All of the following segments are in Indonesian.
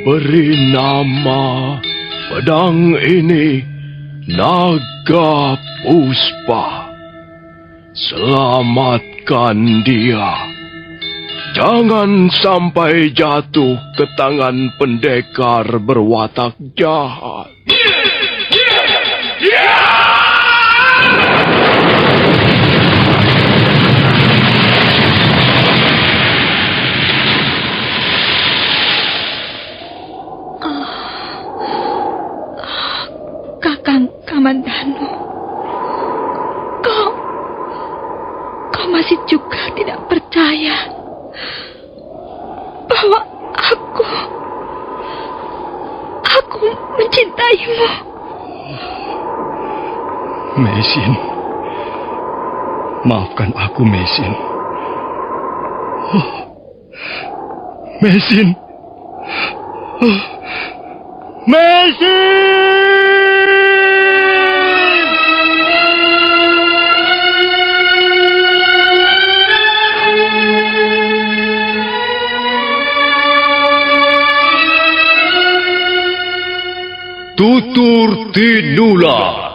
Beri nama pedang ini Naga Puspa. Selamatkan dia. Jangan sampai jatuh ke tangan pendekar berwatak jahat. Kakang Kamandanu, kau masih juga tidak percaya bahwa aku mencintaimu. Meisin, maafkan aku, Meisin. Meisin. Meisin! Tutur Tinula.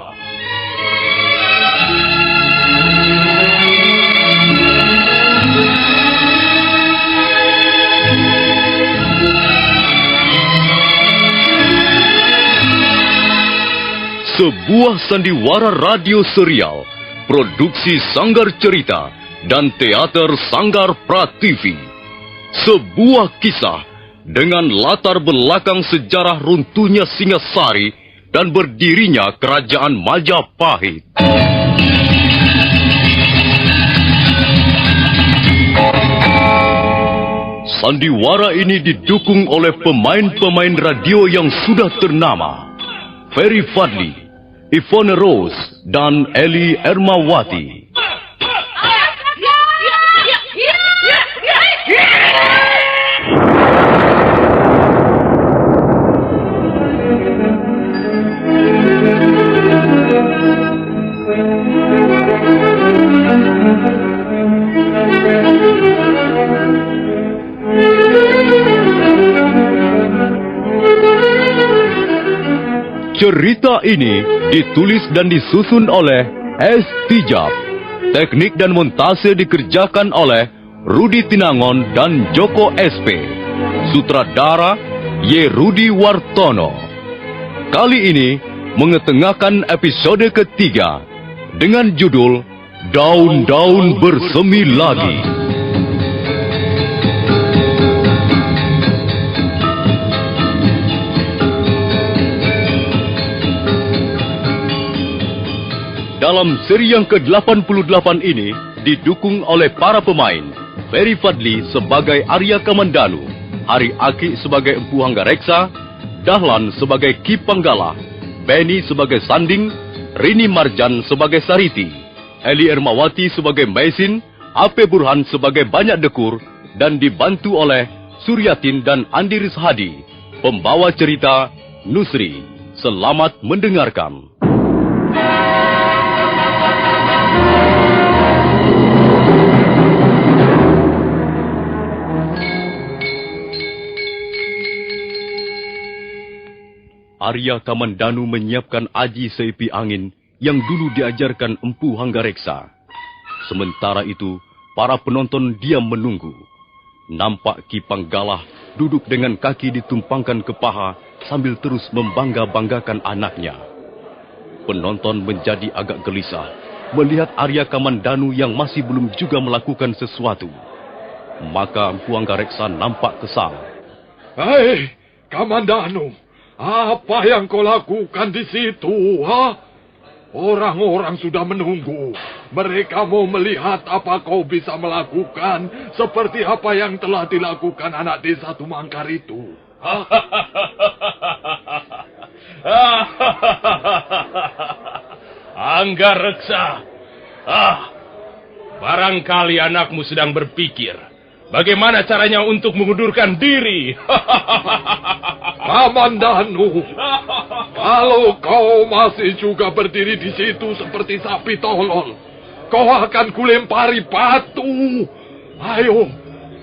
Sebuah sandiwara radio serial, produksi Sanggar Cerita dan teater Sanggar Prativi. Sebuah kisah dengan latar belakang sejarah runtuhnya Singasari dan berdirinya Kerajaan Majapahit. Sandiwara ini didukung oleh pemain-pemain radio yang sudah ternama. Ferry Fadli, Ivone Rose, dan Eli Ermawati. Cerita ini ditulis dan disusun oleh S. Tijab. Teknik dan montase dikerjakan oleh Rudi Tinangon dan Joko SP. Sutradara Y. Rudi Wartono. Kali ini mengetengahkan episode ketiga dengan judul Daun-Daun Bersemi Lagi. Dalam seri yang ke-88 ini didukung oleh para pemain Ferry Fadli sebagai Arya Kamandanu, Hari Aki sebagai Empu Hanggareksa, Dahlan sebagai Ki Panggala, Benny sebagai Sanding, Rini Marjan sebagai Sariti, Eli Ermawati sebagai Meisin, Ape Burhan sebagai Banyak Dekur, dan dibantu oleh Suryatin dan Andi Rishadi. Pembawa cerita Nusri. Selamat mendengarkan. Arya Kamandanu menyiapkan aji seipi angin yang dulu diajarkan Empu Hanggareksa. Sementara itu, para penonton diam menunggu. Nampak Ki Panggalah duduk dengan kaki ditumpangkan ke paha sambil terus membangga-banggakan anaknya. Penonton menjadi agak gelisah melihat Arya Kamandanu yang masih belum juga melakukan sesuatu. Maka Empu Hanggareksa nampak kesal. Hei, Kamandanu! Apa yang kau lakukan di situ, ha? Orang-orang sudah menunggu. Mereka mau melihat apa kau bisa melakukan seperti apa yang telah dilakukan anak desa Tumangkar itu. Hanggareksa, barangkali anakmu sedang berpikir bagaimana caranya untuk mengundurkan diri. Kamandanu, kalau kau masih juga berdiri di situ seperti sapi tolol, kau akan kulempari batu. Ayo,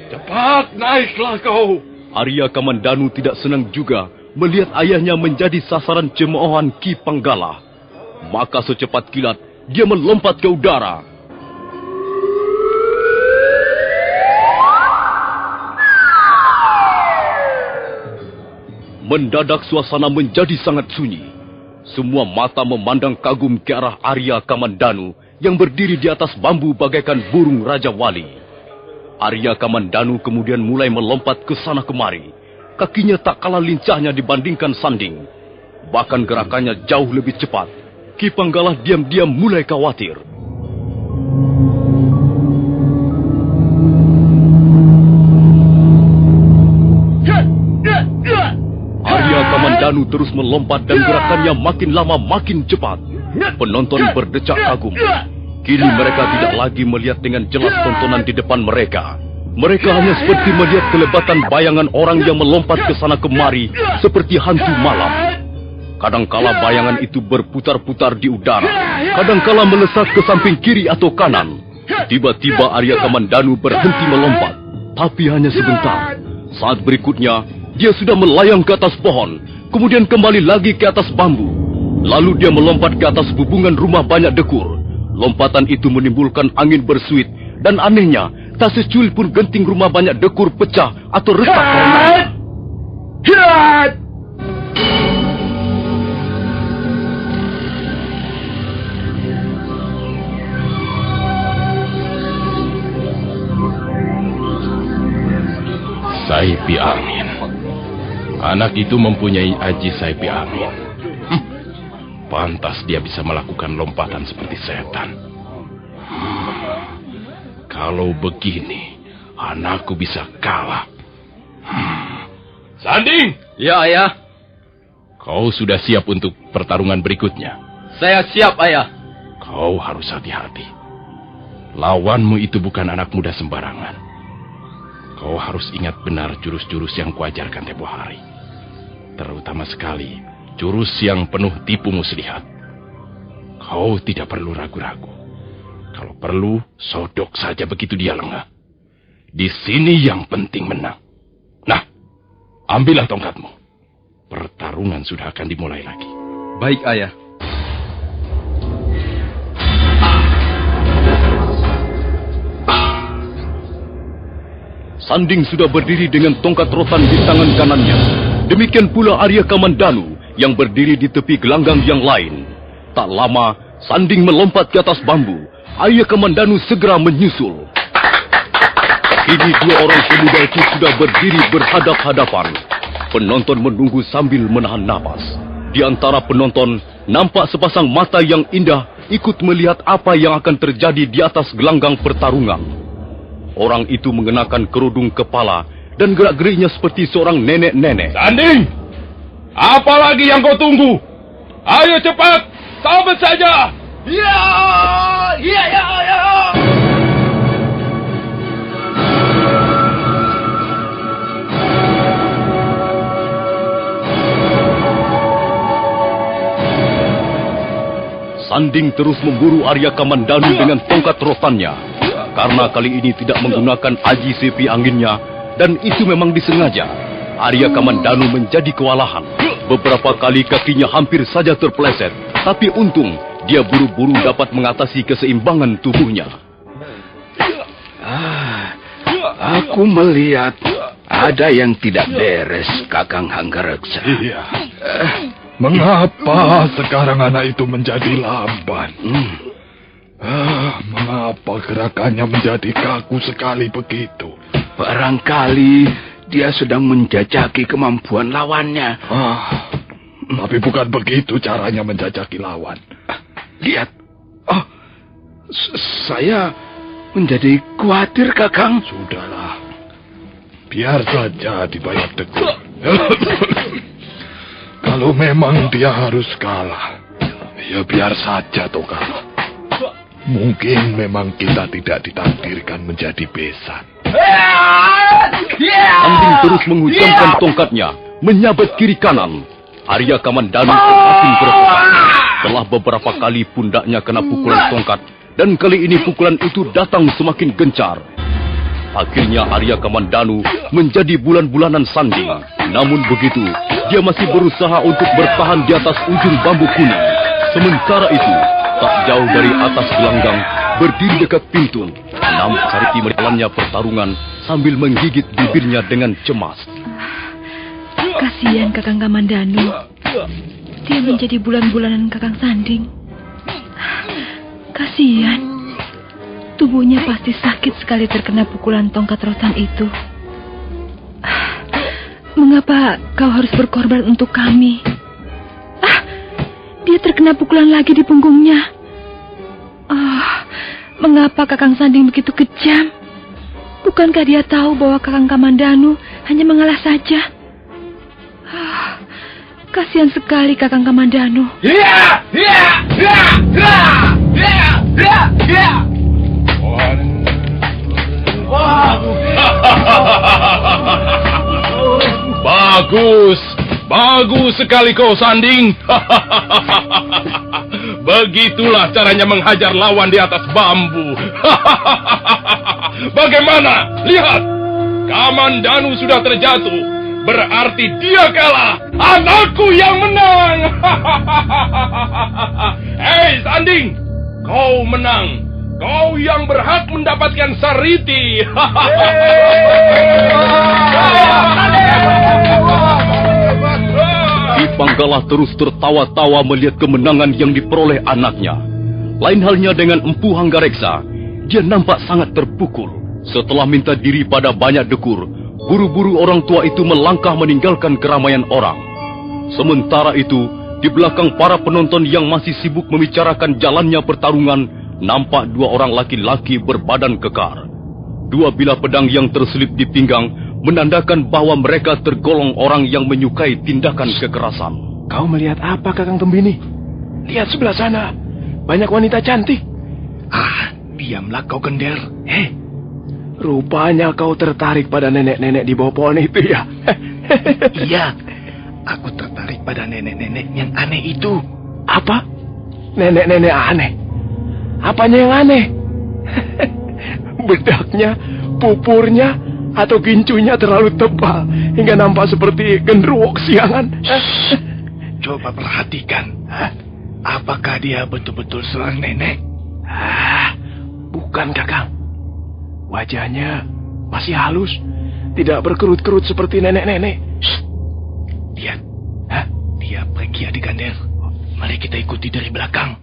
cepat naiklah kau. Arya Kamandanu tidak senang juga melihat ayahnya menjadi sasaran cemoohan Ki Panggala. Maka secepat kilat, dia melompat ke udara. Mendadak suasana menjadi sangat sunyi. Semua mata memandang kagum ke arah Arya Kamandanu yang berdiri di atas bambu bagaikan burung Raja Wali. Arya Kamandanu kemudian mulai melompat ke sana kemari. Kakinya tak kalah lincahnya dibandingkan Sanding. Bahkan gerakannya jauh lebih cepat. Ki Panggala diam-diam mulai khawatir. Arya Kamandanu terus melompat dan gerakannya makin lama makin cepat. Penonton berdecak kagum. Kini mereka tidak lagi melihat dengan jelas tontonan di depan mereka. Mereka hanya seperti melihat kelebatan bayangan orang yang melompat ke sana kemari seperti hantu malam. Kadangkala bayangan itu berputar-putar di udara, kadangkala melesat ke samping kiri atau kanan. Tiba-tiba Arya Kamandanu berhenti melompat, tapi hanya sebentar. Saat berikutnya, dia sudah melayang ke atas pohon, kemudian kembali lagi ke atas bambu. Lalu dia melompat ke atas bubungan rumah banyak dekur. Lompatan itu menimbulkan angin bersuit, dan anehnya, tak secuil pun genting rumah banyak dekur pecah atau retak karena. Saipi angin. Anak itu mempunyai aji saipi angin. Pantas dia bisa melakukan lompatan seperti setan. Kalau begini, anakku bisa kalah. Sanding! Ya, Ayah. Kau sudah siap untuk pertarungan berikutnya? Saya siap, Ayah. Kau harus hati-hati. Lawanmu itu bukan anak muda sembarangan. Kau harus ingat benar jurus-jurus yang kuajarkan tempo hari. Terutama sekali, jurus yang penuh tipu muslihat. Kau tidak perlu ragu-ragu. Kalau perlu, sodok saja begitu dia lengah. Di sini yang penting menang. Nah, ambillah tongkatmu. Pertarungan sudah akan dimulai lagi. Baik, Ayah. Sanding sudah berdiri dengan tongkat rotan di tangan kanannya. Demikian pula Arya Kamandanu yang berdiri di tepi gelanggang yang lain. Tak lama, Sanding melompat ke atas bambu. Arya Kamandanu segera menyusul. Kini dua orang pemuda itu sudah berdiri berhadap-hadapan. Penonton menunggu sambil menahan napas. Di antara penonton, nampak sepasang mata yang indah ikut melihat apa yang akan terjadi di atas gelanggang pertarungan. Orang itu mengenakan kerudung kepala dan gerak-geriknya seperti seorang nenek-nenek. Sanding! Apa lagi yang kau tunggu? Ayo cepat! Sabet saja! Ya! Ya, ya, ya! Sanding terus memburu Arya Kamandanu dengan tongkat rotannya. Karena kali ini tidak menggunakan aji sepi anginnya, dan itu memang disengaja. Arya Kamandanu menjadi kewalahan. Beberapa kali kakinya hampir saja terpeleset, tapi untung dia buru-buru dapat mengatasi keseimbangan tubuhnya. Aku melihat ada yang tidak beres, Kakang Hanggareksa. Iya. Mengapa sekarang anak itu menjadi lamban? Mengapa gerakannya menjadi kaku sekali begitu? Barangkali dia sedang menjajaki kemampuan lawannya. Tapi bukan begitu caranya menjajaki lawan. Lihat. Saya menjadi khawatir, Kakang. Sudahlah. Biar saja dibayar tegur. Kalau memang dia harus kalah, ya biar saja toh kalah. Mungkin memang kita tidak ditakdirkan menjadi besan. Sanding terus menghujamkan tongkatnya, menyabet kiri kanan. Arya Kamandanu semakin kerepotan. Setelah beberapa kali pundaknya kena pukulan tongkat, dan kali ini pukulan itu datang semakin gencar. Akhirnya Arya Kamandanu menjadi bulan-bulanan sanding. Namun begitu, dia masih berusaha untuk bertahan di atas ujung bambu kuning. Sementara itu, tak jauh dari atas gelanggang, berdiri dekat pintu, Sariti melawannya pertarungan sambil menggigit bibirnya dengan cemas. Kasihan Kakang Kamandanu. Dia menjadi bulan-bulanan Kakang Sanding. Kasihan. Tubuhnya pasti sakit sekali terkena pukulan tongkat rotan itu. Mengapa kau harus berkorban untuk kami? Dia terkena pukulan lagi di punggungnya. Mengapa Kakang Sanding begitu kejam? Bukankah dia tahu bahwa Kakang Kamandanu hanya mengalah saja? Kasihan sekali Kakang Kamandanu. Bagus sekali kau Sanding. Begitulah caranya menghajar lawan di atas bambu. Bagaimana? Lihat, Kamandanu sudah terjatuh. Berarti dia kalah. Anakku yang menang. Hei Sanding, kau menang. Kau yang berhak mendapatkan Sariti. Dipanggala terus tertawa-tawa melihat kemenangan yang diperoleh anaknya. Lain halnya dengan Empu Hanggareksa. Dia nampak sangat terpukul. Setelah minta diri pada banyak dekur, buru-buru orang tua itu melangkah meninggalkan keramaian orang. Sementara itu, di belakang para penonton yang masih sibuk membicarakan jalannya pertarungan, nampak dua orang laki-laki berbadan kekar. Dua bilah pedang yang terselip di pinggang menandakan bahwa mereka tergolong orang yang menyukai tindakan kekerasan. Kau melihat apa, Kakang Tembini? Lihat sebelah sana. Banyak wanita cantik. Diamlah kau, Gender. Rupanya kau tertarik pada nenek-nenek di bawah pohon itu ya? Iya, aku tertarik pada nenek-nenek yang aneh itu. Apa? Nenek-nenek aneh? Apanya yang aneh? Bedaknya, pupurnya, atau gincunya terlalu tebal hingga nampak seperti genderuwo siangan. Coba perhatikan. Apakah dia betul-betul seorang nenek? Bukan, Kakang. Wajahnya masih halus, tidak berkerut-kerut seperti nenek-nenek. Lihat, dia pergi adik Gander. Mari kita ikuti dari belakang.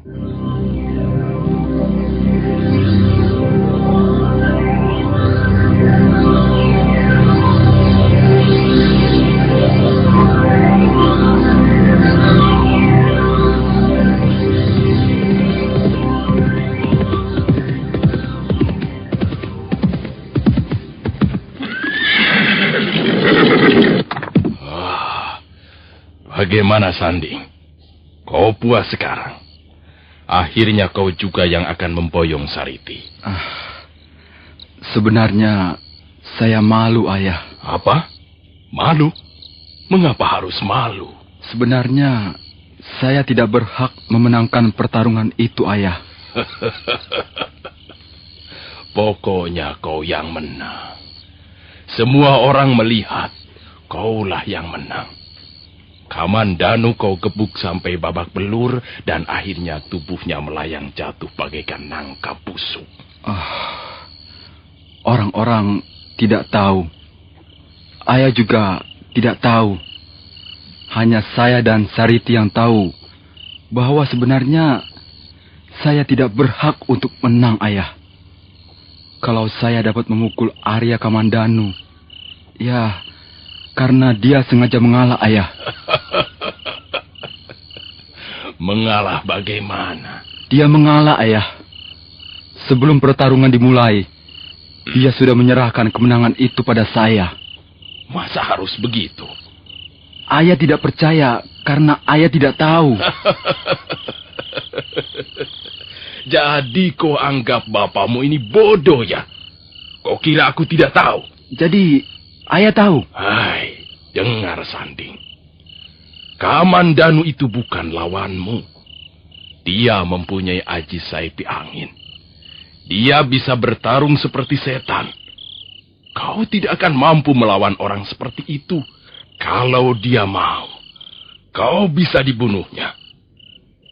Bagaimana Sanding? Kau puas sekarang? Akhirnya kau juga yang akan memboyong Sariti. Sebenarnya saya malu, Ayah. Apa? Malu? Mengapa harus malu? Sebenarnya saya tidak berhak memenangkan pertarungan itu, Ayah. Pokoknya kau yang menang. Semua orang melihat kaulah yang menang. Kamandanu kau gebuk sampai babak belur dan akhirnya tubuhnya melayang jatuh bagaikan nangka busuk. Orang-orang tidak tahu. Ayah juga tidak tahu. Hanya saya dan Sariti yang tahu bahwa sebenarnya saya tidak berhak untuk menang, Ayah. Kalau saya dapat memukul Arya Kamandanu, ya karena dia sengaja mengalah, Ayah. Mengalah bagaimana? Dia mengalah, Ayah. Sebelum pertarungan dimulai, dia sudah menyerahkan kemenangan itu pada saya. Masa harus begitu? Ayah tidak percaya karena ayah tidak tahu. Jadi kau anggap bapamu ini bodoh ya? Kau kira aku tidak tahu? Jadi ayah tahu? Hai, dengar Sanding. Kamandanu itu bukan lawanmu. Dia mempunyai aji sayap angin. Dia bisa bertarung seperti setan. Kau tidak akan mampu melawan orang seperti itu. Kalau dia mau, kau bisa dibunuhnya.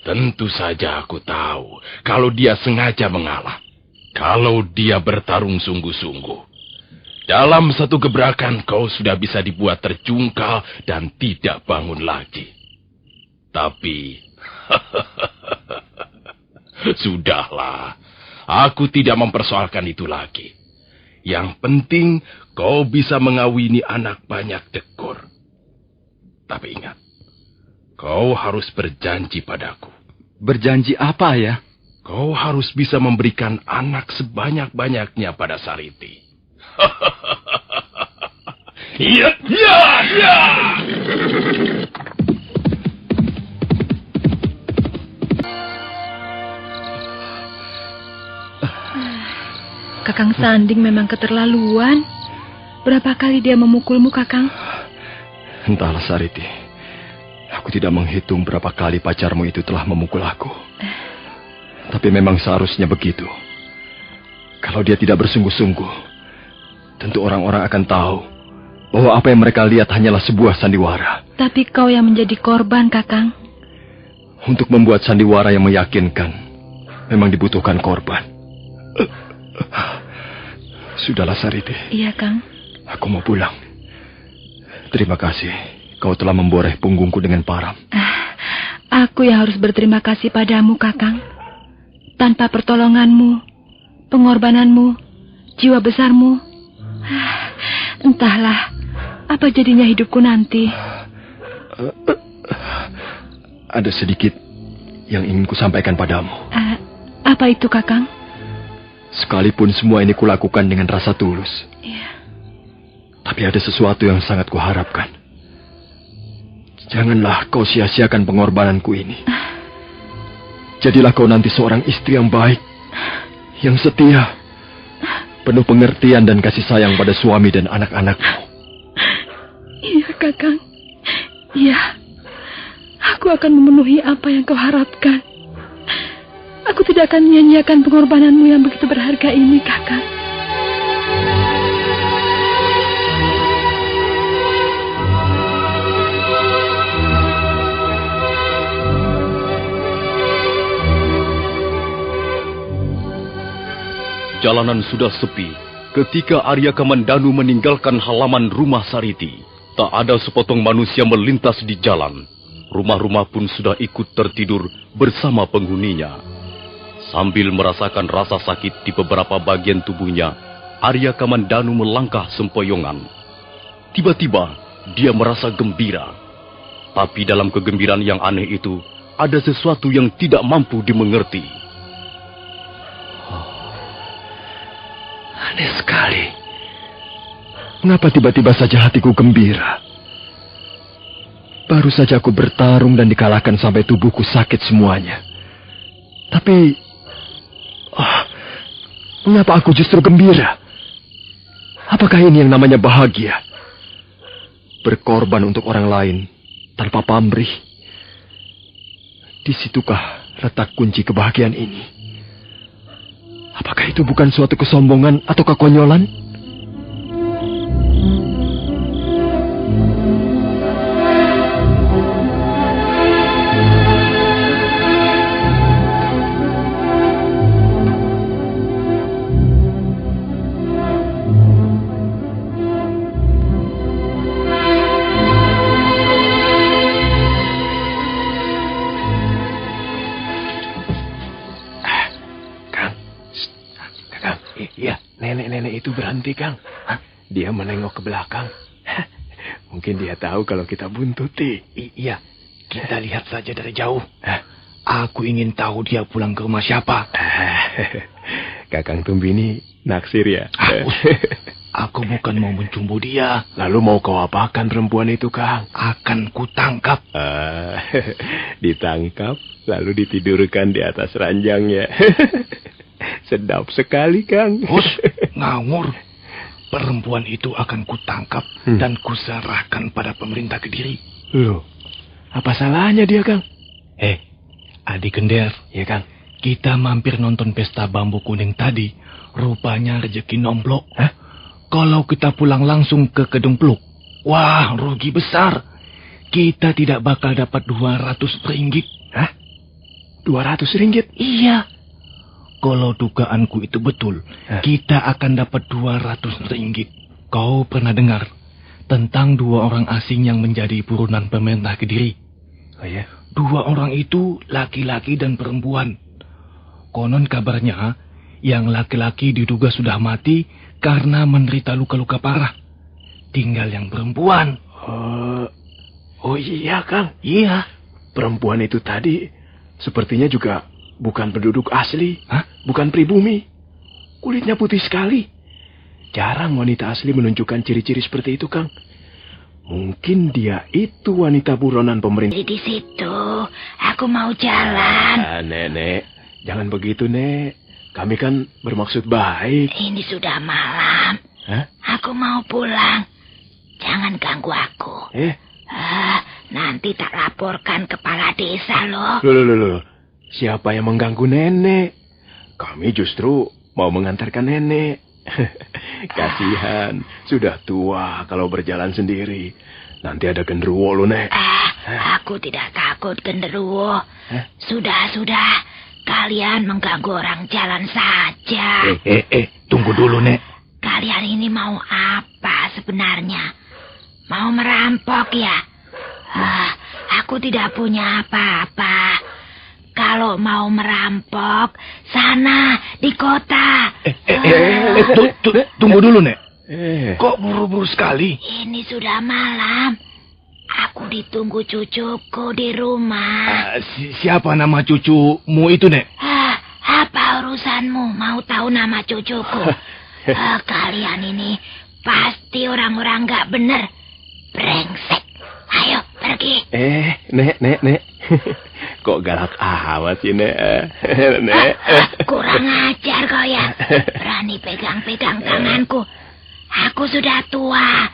Tentu saja aku tahu kalau dia sengaja mengalah. Kalau dia bertarung sungguh-sungguh. Dalam satu gebrakan kau sudah bisa dibuat terjungkal dan tidak bangun lagi. Tapi, sudahlah. Aku tidak mempersoalkan itu lagi. Yang penting kau bisa mengawini anak banyak dekor. Tapi ingat, kau harus berjanji padaku. Berjanji apa, Ayah? Kau harus bisa memberikan anak sebanyak-banyaknya pada Sariti. Iya, iya, iya. Kakang Sanding memang keterlaluan. Berapa kali dia memukulmu, Kakang? Entahlah, Sariti. Aku tidak menghitung berapa kali pacarmu itu telah memukul aku. Tapi memang seharusnya begitu. Kalau dia tidak bersungguh-sungguh, tentu orang-orang akan tahu bahwa apa yang mereka lihat hanyalah sebuah sandiwara. Tapi kau yang menjadi korban, Kakang. Untuk membuat sandiwara yang meyakinkan, memang dibutuhkan korban. Sudahlah, Sariti. Iya, Kang. Aku mau pulang. Terima kasih. Kau telah memboreh punggungku dengan parang. Aku yang harus berterima kasih padamu, Kakang. Tanpa pertolonganmu, pengorbananmu, jiwa besarmu, entahlah apa jadinya hidupku nanti. Ada sedikit yang ingin kusampaikan padamu. Apa itu, Kakang? Sekalipun semua ini kulakukan dengan rasa tulus. Iya. Tapi ada sesuatu yang sangat kuharapkan. Janganlah kau sia-siakan pengorbananku ini. Jadilah kau nanti seorang istri yang baik, yang setia, penuh pengertian dan kasih sayang pada suami dan anak-anakmu. Iya, Kakang. Iya. Aku akan memenuhi apa yang kau harapkan. Aku tidak akan menyanyiakan pengorbananmu yang begitu berharga ini, Kakang. Jalanan sudah sepi ketika Arya Kamandanu meninggalkan halaman rumah Sariti. Tak ada sepotong manusia melintas di jalan. Rumah-rumah pun sudah ikut tertidur bersama penghuninya. Sambil merasakan rasa sakit di beberapa bagian tubuhnya, Arya Kamandanu melangkah sempoyongan. Tiba-tiba, dia merasa gembira. Tapi dalam kegembiraan yang aneh itu, ada sesuatu yang tidak mampu dimengerti. Aneh sekali. Mengapa tiba-tiba saja hatiku gembira? Baru saja aku bertarung dan dikalahkan sampai tubuhku sakit semuanya. Tapi, mengapa aku justru gembira? Apakah ini yang namanya bahagia? Berkorban untuk orang lain tanpa pamrih. Di situkah letak kunci kebahagiaan ini? Apakah itu bukan suatu kesombongan atau kekonyolan? Nenek itu berhenti, Kang. Dia menengok ke belakang. Mungkin dia tahu kalau kita buntuti. Iya, kita lihat saja dari jauh. Aku ingin tahu dia pulang ke rumah siapa. Kakang Tumbini naksir ya? Aku bukan mau mencumbu dia. Lalu mau kau apakan perempuan itu, Kang? Akan kutangkap. Ditangkap, lalu ditidurkan di atas ranjangnya. Sedap sekali, Kang. Hus, ngawur. Perempuan itu akan kutangkap dan kuserahkan pada pemerintah Kediri. Loh, apa salahnya dia, Kang? Adik Gender. Ya, Kang. Kita mampir nonton pesta bambu kuning tadi. Rupanya rezeki nomplok. Kalau kita pulang langsung ke Kedung Pluk, wah, rugi besar. Kita tidak bakal dapat 200 ringgit. Hah? 200 ringgit? Iya. Kalau dugaanku itu betul, kita akan dapat 200 ringgit. Kau pernah dengar tentang 2 orang asing yang menjadi buronan pemerintah Kediri? Oh ya? 2 orang itu laki-laki dan perempuan. Konon kabarnya, yang laki-laki diduga sudah mati karena menderita luka-luka parah. Tinggal yang perempuan. Oh iya, Kang. Iya. Perempuan itu tadi sepertinya juga bukan penduduk asli. Hah? Bukan pribumi. Kulitnya putih sekali. Jarang wanita asli menunjukkan ciri-ciri seperti itu, Kang. Mungkin dia itu wanita buronan pemerintah. Di situ, aku mau jalan. Nenek, jangan begitu, Nek. Kami kan bermaksud baik. Ini sudah malam. Hah? Aku mau pulang. Jangan ganggu aku. Nanti tak laporkan kepala desa loh. Loh. Siapa yang mengganggu nenek? Kami justru mau mengantarkan nenek. Kasihan, sudah tua kalau berjalan sendiri. Nanti ada genderuwo loh, Nek. Aku tidak takut genderuwo. Sudah. Kalian mengganggu orang jalan saja. Tunggu dulu, Nek. Kalian ini mau apa sebenarnya? Mau merampok ya? Aku tidak punya apa-apa. Kalau mau merampok, sana di kota. Tunggu dulu, Nek. Kok buru-buru sekali? Ini sudah malam. Aku ditunggu cucuku di rumah. Siapa nama cucumu itu, Nek? Apa urusanmu mau tahu nama cucuku? Kalian ini pasti orang-orang gak bener. Brengsek. Ayo, pergi. Nek. Kok galak amat sih, Nek? Nek. Kurang ajar kau ya. Berani pegang-pegang tanganku. Aku sudah tua.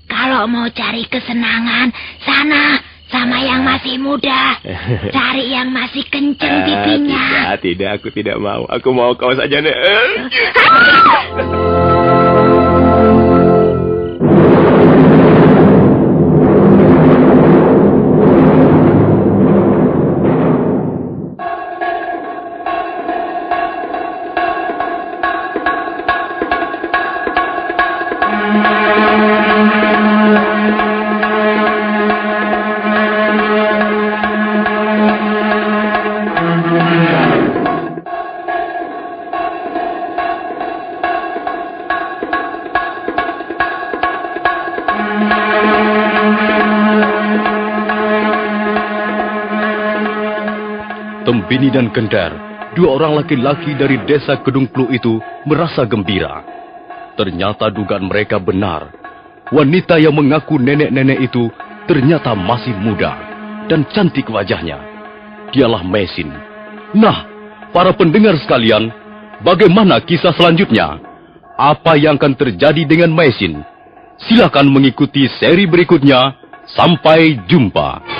Kalau mau cari kesenangan, sana sama yang masih muda. Cari yang masih kenceng pipinya. Tidak, aku tidak mau. Aku mau kau saja, Nek. Tembini dan Kendar, 2 orang laki-laki dari desa Kedung Pluk itu merasa gembira. Ternyata dugaan mereka benar. Wanita yang mengaku nenek-nenek itu ternyata masih muda dan cantik wajahnya. Dialah Mesin. Nah, para pendengar sekalian, bagaimana kisah selanjutnya? Apa yang akan terjadi dengan Mesin? Silakan mengikuti seri berikutnya. Sampai jumpa.